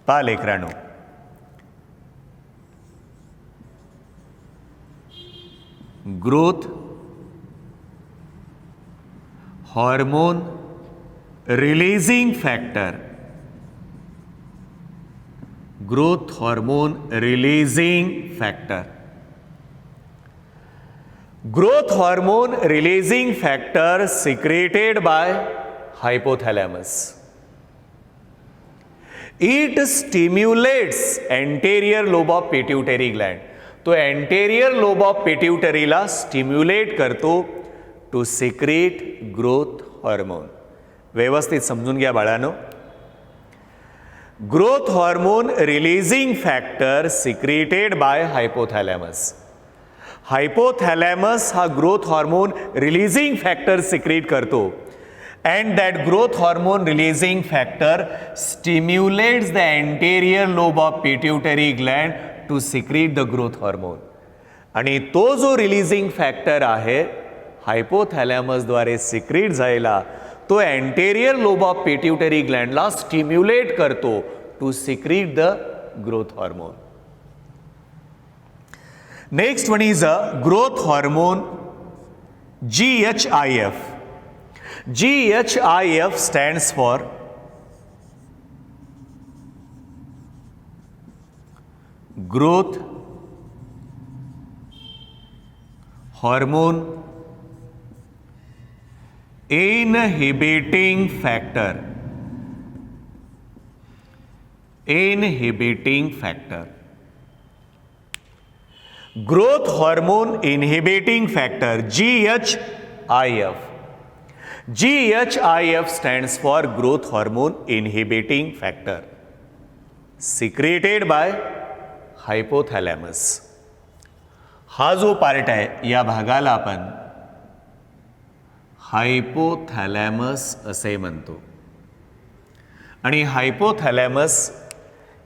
पहा लेकरांनो, growth hormone releasing factor. Growth hormone releasing factor. Growth hormone releasing factor secreted by hypothalamus. It stimulates anterior lobe of pituitary gland. तो anterior lobe of pituitary ला stimulate करतो to secrete growth hormone. व्यवस्थित समजून घ्या बाळांनो. Growth hormone releasing factor secreted by hypothalamus. Hypothalamus हा growth hormone releasing factor secrete करतो and that growth hormone releasing factor stimulates the anterior lobe of pituitary gland to secrete the growth hormone. आणि तो जो releasing factor आहे hypothalamus द्वारे secrete झालेला तो anterior lobe of pituitary ग्लँडला stimulate करतो to secrete the growth hormone. Next one is a growth hormone GHIF. GHIF stands for growth hormone inhibiting factor. Inhibiting factor. Growth hormone inhibiting factor GHIF. GHIF stands for growth hormone inhibiting factor secreted by hypothalamus. हा जो part आहे या भागाला आपण hypothalamus असे म्हणतो आणि hypothalamus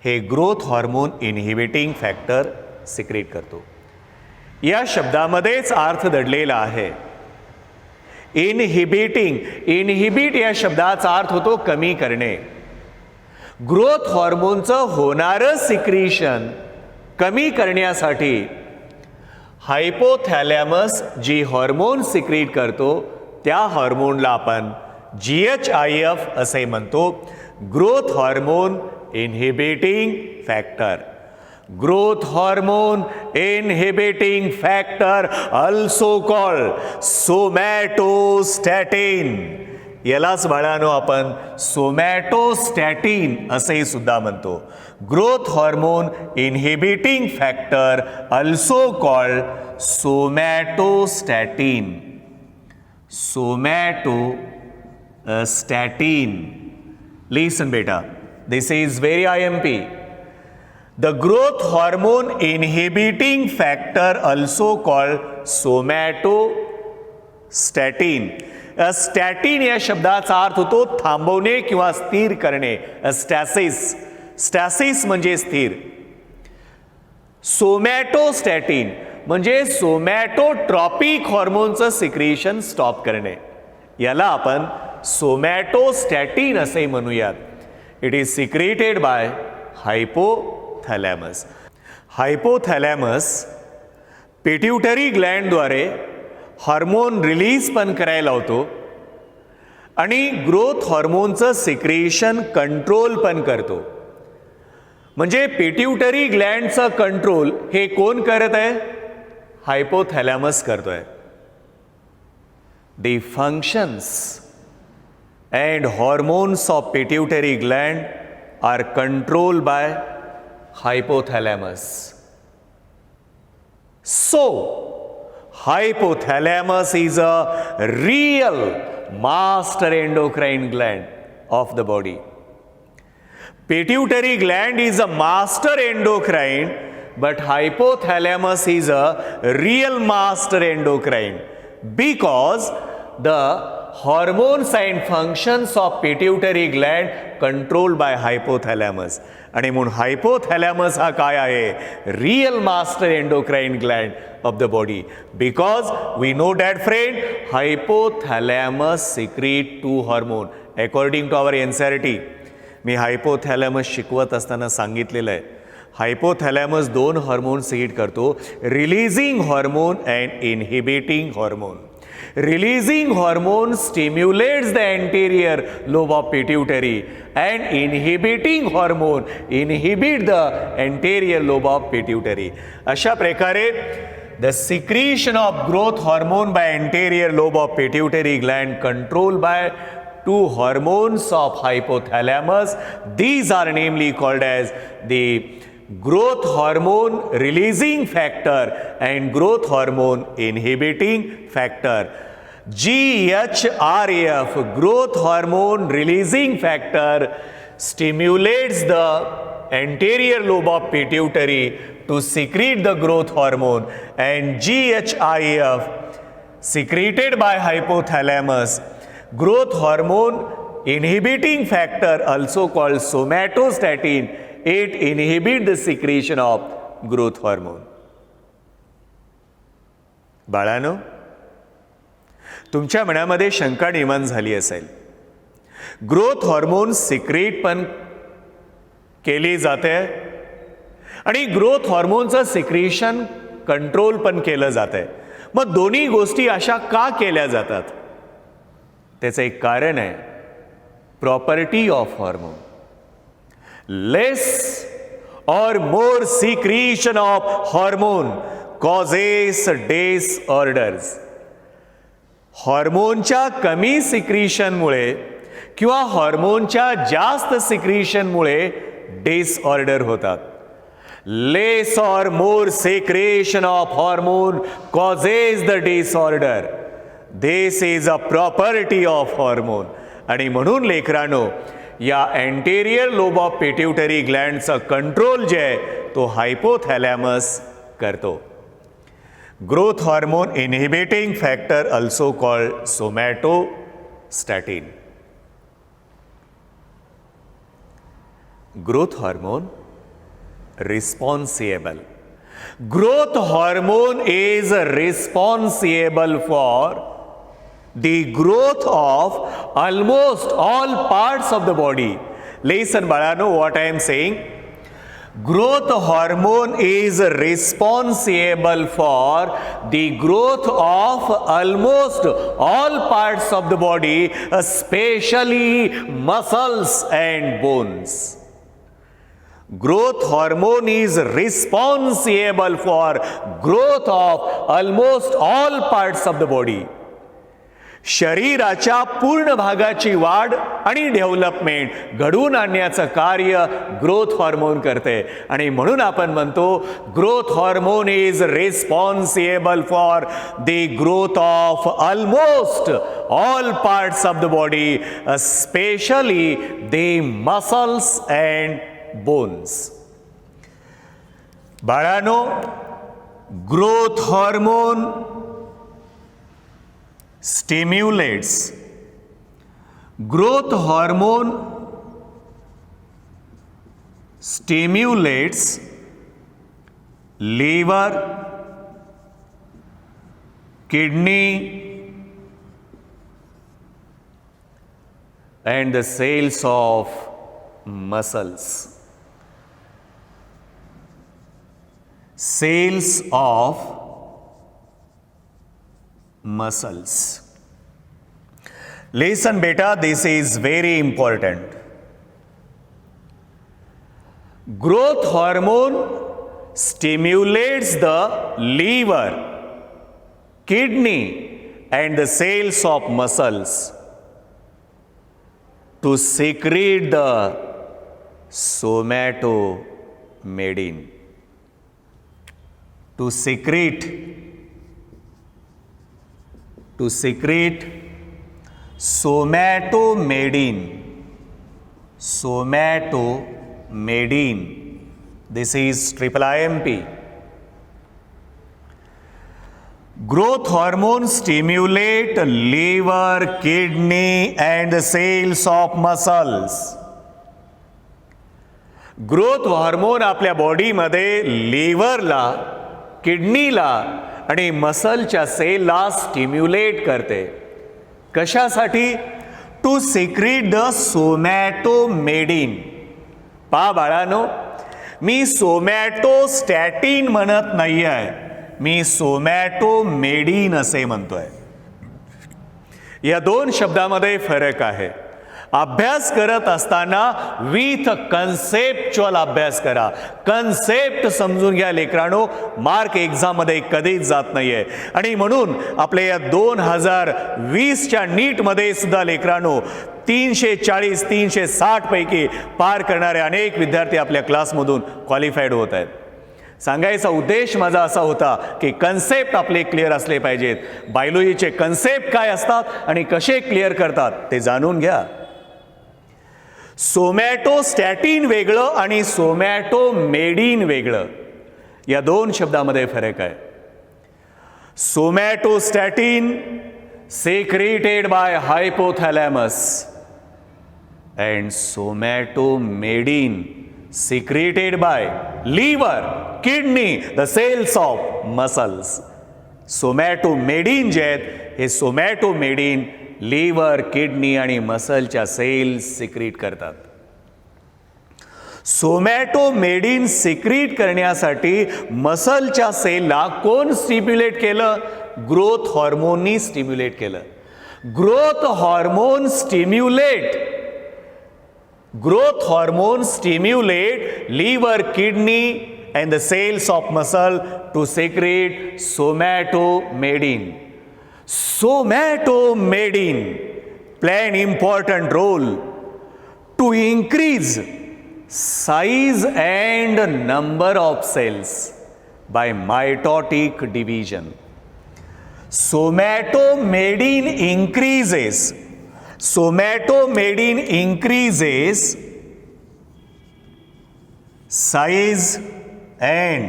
हे growth hormone inhibiting factor secrete करतो. या शब्दामध्येच अर्थ दडलेला आहे. इनहिबिटिंग. इनहिबिट या शब्दाचा अर्थ होतो कमी करणे. ग्रोथ हॉर्मोनचं होणारं सिक्रीशन कमी करण्यासाठी हायपोथॅलॅमस जी हॉर्मोन सिक्रीट करतो त्या हॉर्मोनला आपण GHIF असे म्हणतो. Growth hormone inhibiting factor. Growth hormone inhibiting factor also called somatostatin. यालाच बाळांनो आपण सोमॅटोस्टॅटिन असेही सुद्धा म्हणतो. Growth hormone inhibiting factor also called somatostatin. Somatostatin. Listen बेटा, this is very IMP. The growth hormone inhibiting factor also called somatostatin. Statin या शब्दाचा अर्थ होतो थांबवणे किंवा स्थिर करणे. स्टॅसिस. स्टॅसिस म्हणजे स्थिर. सोमॅटोस्टॅटिन म्हणजे सोमॅटोट्रॉपिक हॉर्मोनचं सिक्रिशन स्टॉप करणे. याला आपण सोमॅटोस्टॅटिन असे म्हणूयात. It is secreted by hypothalamus. Hypothalamus pituitary ग्लँडद्वारे हार्मोन रिलीज पण करायला होतो आणि ग्रोथ हॉर्मोनचं सिक्रेशन कंट्रोल पण करतो. म्हणजे पिट्युटरी ग्लँडचं कंट्रोल हे कोण करत आहे? हायपोथॅलॅमस करतोय. The functions and hormones of pituitary gland are controlled by hypothalamus. So, hypothalamus is a real master endocrine gland of the body. Pituitary gland is a master endocrine, but hypothalamus is a real master endocrine because the hormones and functions of pituitary gland controlled by hypothalamus. आणि म्हणून hypothalamus हा काय आहे? Real master endocrine gland of the body. Because we know that friend, hypothalamus secrete 2 hormone according to our NCERT. मी hypothalamus शिकवत असताना सांगितलेलं आहे, हायपोथॅलॅमस 2 हॉर्मोन सिक्रीट करतो, releasing hormone and inhibiting hormone. Releasing hormone stimulates the anterior lobe of pituitary and inhibiting hormone inhibit the anterior lobe of pituitary. अशा प्रकारे the secretion of growth hormone by anterior lobe of pituitary gland controlled by 2 hormones of hypothalamus. These are namely called as the growth hormone releasing factor and growth hormone inhibiting factor. GHRF, growth hormone releasing factor, stimulates the anterior lobe of pituitary to secrete the growth hormone, and GHIF, secreted by hypothalamus, growth hormone inhibiting factor also called somatostatin. It inhibits the secretion of growth hormone. बाळांनो, तुमच्या मनामध्ये शंका निर्माण झाली असेल, growth hormone secret पण केली जाते आणि ग्रोथ हॉर्मोनचं सिक्रेशन कंट्रोल पण केलं जाते. मग दोन्ही गोष्टी अशा का केल्या जातात? त्याचं एक कारण आहे, property of hormone. Less or more secretion of hormone causes disorders. हॉर्मोनच्या कमी सिक्रिशनमुळे किंवा हॉर्मोनच्या जास्त सिक्रिशनमुळे डिसऑर्डर होतात. लेस or more secretion of hormone causes the disorder. This is a property of hormone. आणि म्हणून लेकरांनो, या अँटेरियर लोब ऑफ पिट्युटरी ग्लँडचा कंट्रोल जे आहे तो हायपोथॅलॅमस करतो. Growth hormone inhibiting factor also called somatostatin. Growth hormone responsible. Growth hormone is responsible for the growth of almost all parts of the body. Listen बाळांनो, what I am saying, growth hormone is responsible for the growth of almost all parts of the body, especially muscles and bones. Growth hormone is responsible for growth of almost all parts of the body. शरीराच्या पूर्ण भागाची वाढ आणि development घडवून आणण्याचं कार्य growth hormone करते आणि म्हणून आपण म्हणतो growth hormone is responsible for the growth of almost all parts of the body, specially the muscles and bones. बाळांनो, growth hormone stimulates, growth hormone stimulates liver, kidney and the cells of muscles. Cells of muscles. Listen beta, this is very important. Growth hormone stimulates the liver, kidney and the cells of muscles to secrete the somatomedin. To secrete somatomedin. Somatomedin. This is IMP. Growth hormone stimulate liver, kidney and the cells of muscles. Growth hormone आपल्या बॉडीमध्ये लिव्हरला, किडनीला आणि मसलच्या सेलला stimulate करते. कशासाठी? To secrete the somatomedin. पहा बाळांनो, मी सोमॅटोस्टॅटिन म्हणत नाही आहे, मी सोमॅटोमेडिन असे म्हणतोय. या दोन शब्दामध्ये फरक आहे. अभ्यास करत असताना विथ कन्सेप्च्युअल अभ्यास करा. कन्सेप्ट समजून घ्या लेकरांनो, मार्क एक्झाम मध्ये कधीच जात नाहीये. आणि म्हणून आपल्या या 2020च्या नीट मध्ये सुद्धा लेकरांनो 340 360 पैकी पार करणारे अनेक विद्यार्थी आपल्या क्लासमधून क्वालिफाईड होत आहेत. सांगायचा उद्देश माझा असा होता की कन्सेप्ट आपले क्लिअर असले पाहिजेत. बायोलॉजीचे कन्सेप्ट काय असतात आणि कसे क्लिअर करतात ते जाणून घ्या. सोमॅटोस्टॅटिन वेगळं आणि सोमॅटोमेडिन वेगळं, या दोन शब्दामध्ये फरक आहे. Somatostatin secreted by hypothalamus and somatomedin secreted by liver, kidney, the cells of muscles. Somatomedin जे आहेत हे सोमॅटोमेडिन लिव्हर, किडनी आणि मसलच्या सेल्स सिक्रीट करतात. सोमॅटोमेडिन सिक्रीट करण्यासाठी मसलच्या सेलला कोण स्टिम्युलेट केलं? ग्रोथ हॉर्मोननी स्टिम्युलेट केलं. Growth hormone stimulate liver, kidney and the cells of muscle to secrete somatomedin. Somatomedin play an important role to increase size and number of cells by mitotic division. Somatomedin increases size and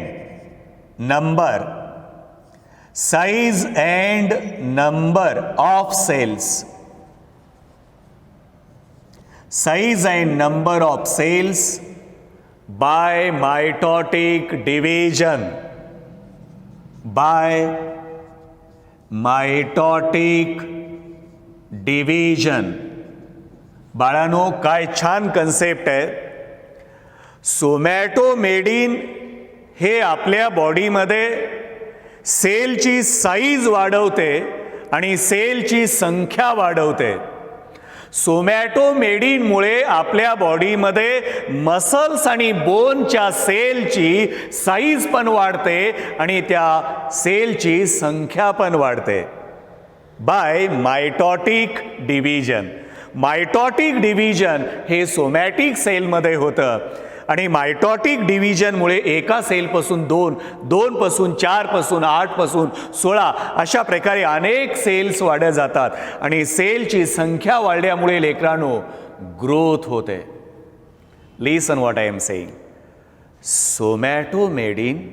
number of cells. Size and number of cells by mitotic division. By mitotic division. बाळांनो, काय छान concept आहे. सोमॅटोमेडिन हे आपल्या बॉडीमध्ये सेलची size वाढवते आणि सेलची संख्या वाढवते. सोमॅटोमेडिनमुळे आपल्या बॉडीमध्ये मसल्स आणि बोनच्या सेलची साईज पण वाढते आणि त्या सेलची संख्या पण वाढते. By mitotic division. Mitotic division हे सोमॅटिक सेलमध्ये होतं आणि मायटॉटिक डिव्हिजनमुळे एका सेलपासून 2, 2 पासून 4 पासून 8 पासून 16 अशा प्रकारे अनेक सेल्स वाढत जातात आणि सेलची संख्या वाढल्यामुळे लेकरांनो ग्रोथ होते. Listen what I am saying. Somatomedin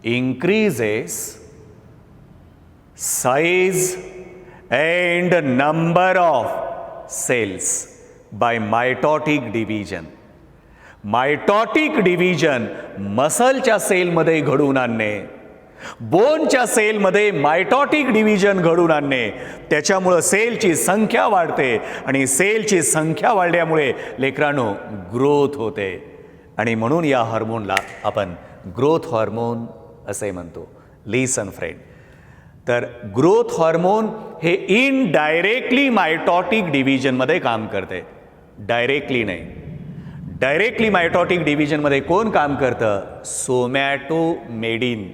increases size and number of cells by mitotic division. Mitotic division मसलच्या सेलमध्ये घडवून आणणे, बोनच्या सेलमध्ये मायटॉटिक डिव्हिजन घडवून आणणे, त्याच्यामुळं सेलची संख्या वाढते आणि सेलची संख्या वाढल्यामुळे लेकरांनो ग्रोथ होते आणि म्हणून या हार्मोनला आपण ग्रोथ हार्मोन असे म्हणतो. लिसन फ्रेंड. तर ग्रोथ हार्मोन हे इनडायरेक्टली मायटॉटिक डिव्हिजनमध्ये काम करते, डायरेक्टली नाही. डायरेक्टली मायटॉटिक डिव्हिजनमध्ये कोण काम करतं? सोमॅटोमेडिन.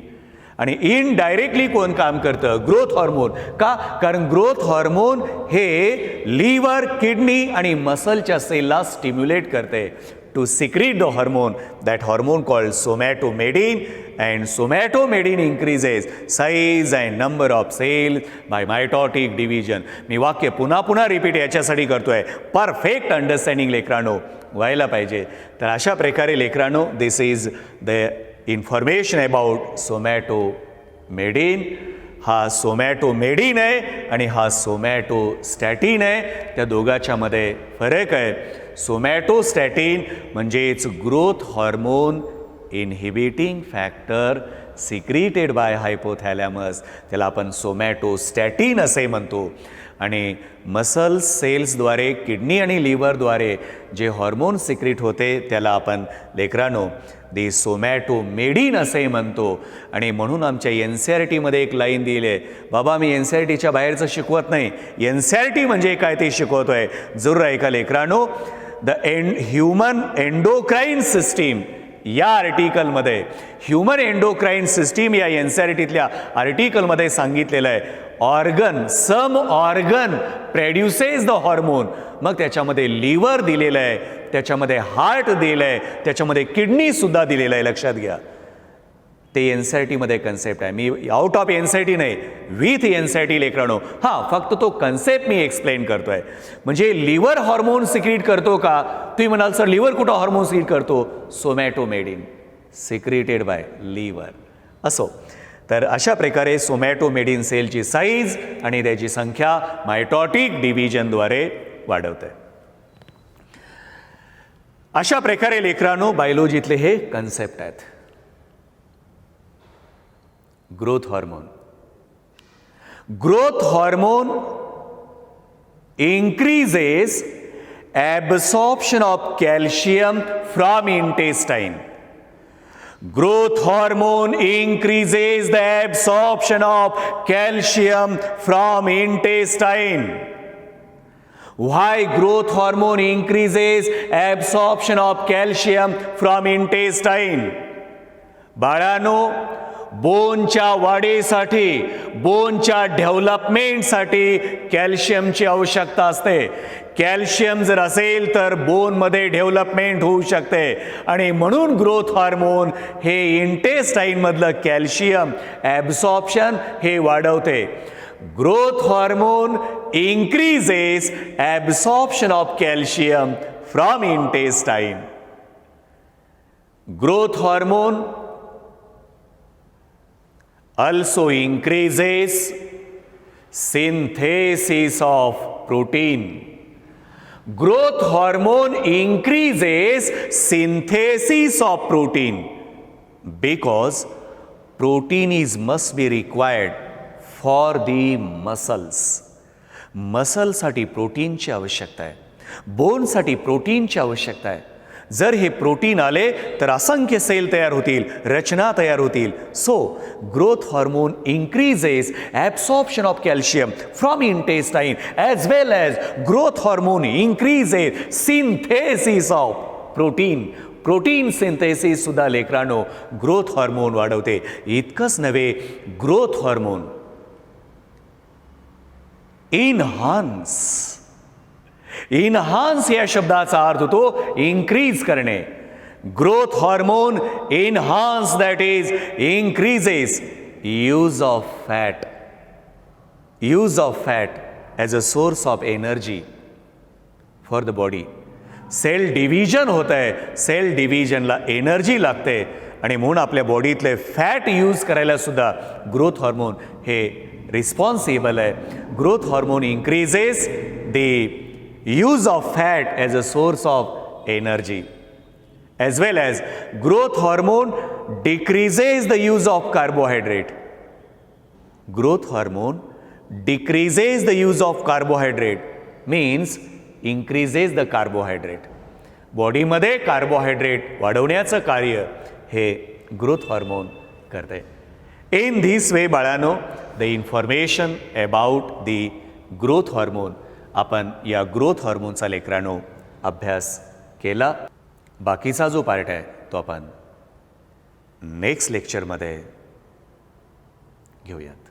आणि इनडायरेक्टली कोण काम करतं? Growth hormone. का? कारण ग्रोथ हार्मोन हे लिव्हर, किडनी आणि मसलच्या सेलला स्टिम्युलेट करते to secrete the hormone, that hormone called somatomedin, and somatomedin increases size and number of cells by mitotic division. मी वाक्य पुन्हा पुन्हा रिपीट याच्यासाठी करतोय, परफेक्ट अंडरस्टँडिंग लेकरांनो व्हायला पाहिजे. तर अशा प्रकारे लेकरांनो दिस इज द इन्फॉर्मेशन अबाउट सोमॅटोमेडिन. हा सोमॅटोमेडिन आहे आणि हा सोमॅटोस्टॅटिन आहे. त्या दोघांच्या मध्ये फरक आहे. सोमॅटोस्टॅटिन म्हणजेच growth hormone inhibiting factor secreted by hypothalamus, त्याला आपण सोमॅटोस्टॅटिन असे म्हणतो. आणि मसल्स सेल्सद्वारे, किडनी आणि लिव्हरद्वारे जे हॉर्मोन सिक्रिट होते त्याला आपण लेकरांनो दी सोमॅटोमेडिन असे म्हणतो. आणि म्हणून आमच्या NCERTमध्ये एक लाईन दिली आहे, बाबा मी NCERTच्या बाहेरचं शिकवत नाही, NCERT म्हणजे काय ते शिकवतोय. जरूर ऐका लेकरांनो. द ह्युमन एंडोक्राईन सिस्टीम या आर्टिकलमध्ये, ह्युमन एंडोक्राईन सिस्टीम या NCERTतल्या आर्टिकलमध्ये सांगितलेलं आहे organ, some organ produces the hormone. मग त्याच्यामध्ये लिव्हर दिलेलं आहे, त्याच्यामध्ये हार्ट दिलेलं आहे, त्याच्यामध्ये किडनी सुद्धा दिलेलं आहे. लक्षात घ्या, ते NCERTमध्ये कन्सेप्ट आहे. मी आउट ऑफ NCERT नाही, विथ NCERT लेकरांनो. हां, फक्त तो कन्सेप्ट मी एक्सप्लेन करतोय. म्हणजे लिव्हर हॉर्मोन सिक्रीट करतो का? तुम्ही म्हणाल सर लिव्हर कुठं हॉर्मोन सिक्रीट करतो? सोमॅटोमेडिन सिक्रिटेड बाय लिव्हर. असो, तर अशा प्रकारे सोमॅटोमेडिन सेलची साईज आणि त्याची संख्या मायटॉटिक डिव्हिजनद्वारे वाढवते. अशा प्रकारे लेकरांनो बायोलॉजीतले हे कन्सेप्ट आहेत. Growth hormone. Growth hormone increases absorption of calcium from intestine. Growth hormone increases the absorption of calcium from intestine. Why growth hormone increases absorption of calcium from intestine? बाळांनो, बोनच्या वाढीसाठी, बोनच्या डेव्हलपमेंटसाठी कॅल्शियमची आवश्यकता असते. कॅल्शियम जर असेल तर बोनमध्ये डेव्हलपमेंट होऊ शकते आणि म्हणून ग्रोथ हार्मोन हे इंटेस्टाईनमधलं कॅल्शियम ॲब्सॉर्प्शन हे वाढवते. Growth hormone increases absorption of calcium from intestine. Growth hormone also increases synthesis of protein. Growth hormone increases synthesis of protein because protein must be required for the muscles. मसलसाठी प्रोटीनची आवश्यकता आहे, बोनसाठी प्रोटीनची आवश्यकता आहे. जर हे protein आले तर असंख्य सेल तयार होतील, रचना तयार होतील. So growth hormone increases absorption of calcium from intestine as well as growth hormone increases synthesis of protein. Protein synthesis सुद्धा लेकरांनो ग्रोथ हॉर्मोन वाढवते. इतकंच नव्हे, ग्रोथ हॉर्मोन इन्हान्स या शब्दाचा अर्थ होतो इन्क्रीज करणे. Growth hormone enhance, that is increases use of fat as a source of energy for the body. Cell division होत आहे, सेल डिव्हिजनला एनर्जी लागते आणि म्हणून आपल्या बॉडीतले फॅट यूज करायला सुद्धा ग्रोथ हॉर्मोन हे रिस्पॉन्सिबल आहे. Growth hormone increases the use of fat as a source of energy, as well as growth hormone decreases the use of carbohydrate. Growth hormone decreases the use of carbohydrate means increases the carbohydrate. बॉडीमध्ये carbohydrate वाढवण्याचं कार्य हे growth hormone करते. In this way बाळांनो, the information about the growth hormone, आपण या growth हॉर्मोनचा लेकरांनो अभ्यास केला. बाकीचा जो पार्ट आहे तो आपण नेक्स्ट लेक्चरमध्ये घेऊयात.